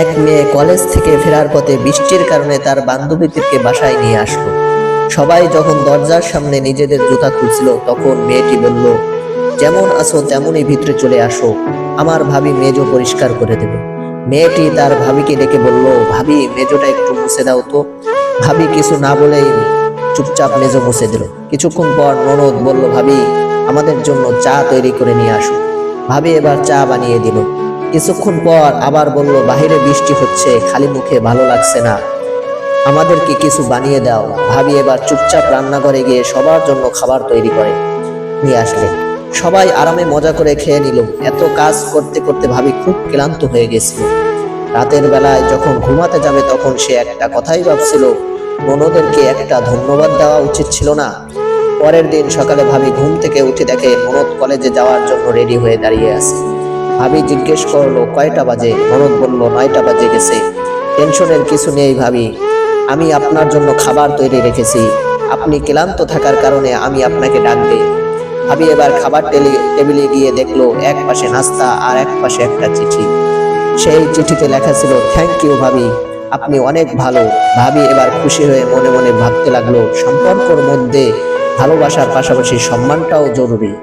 এক মেয়ে কলেজ থেকে ফেরার পথে বৃষ্টির কারণে তার বান্ধবীদেরকে বাসায় নিয়ে আসলো। সবাই যখন দরজার সামনে নিজেদের জুতা খুলছিল তখন মেয়েটি বলল, যেমন আছো তেমনই ভিতরে চলে আসো, আমার ভাবি মেজো পরিষ্কার করে দেবে। মেয়েটি তার ভাবিকে ডেকে বলল, ভাবি মেজোটা একটু মুছে দাও তো। ভাবি কিছু না বলেই চুপচাপ মেজো মুছে দিল। কিছুক্ষণ পর ননদ বলল, ভাবি আমাদের জন্য চা তৈরি করে নিয়ে আসো। ভাবি এবার চা বানিয়ে দিল। কিছুক্ষণ পর আবার বলল, বাহিরে বৃষ্টি হচ্ছে, খালি মুখে ভালো লাগছে না, আমাদেরকে কিছু বানিয়ে দাও। ভাবি এবার চুপচাপ রান্নাঘরে গিয়ে সবার জন্য খাবার তৈরি করে নিয়ে আসলেন। সবাই আরামে মজা করে খেয়ে নিল। এত কাজ করতে করতে ভাবি খুব ক্লান্ত হয়ে গেছিল। রাতের বেলায় যখন ঘুমাতে যাবে তখন সে একটা কথাই ভাবছিল, ননদেরকে একটা ধন্যবাদ দেওয়া উচিত ছিল না। পরের দিন সকালে ভাবি ঘুম থেকে উঠে দেখে ননদ কলেজে যাওয়ার জন্য রেডি হয়ে দাঁড়িয়ে আছে। ভাবি জিজ্ঞেস করলো, কয়টা বাজে? ননদ বলল, 9টা বাজে গেছে। টেনশনের কিছু নেই ভাবি, আমি আপনার জন্য খাবার তৈরি রেখেছি, আপনি ক্লান্ত থাকার কারণে আমি আপনাকে ডাকবে। ভাবি এবার খাবার টেবিলে গিয়ে দেখলো এক পাশে নাস্তা আর এক পাশে একটা চিঠি। সেই চিঠিতে লেখা ছিল, থ্যাংক ইউ ভাবি, আপনি অনেক ভালো। ভাবি এবার খুশি হয়ে মনে মনে ভাবতে লাগলো, সম্পর্কের মধ্যে ভালোবাসার পাশাপাশি সম্মানটাও জরুরি।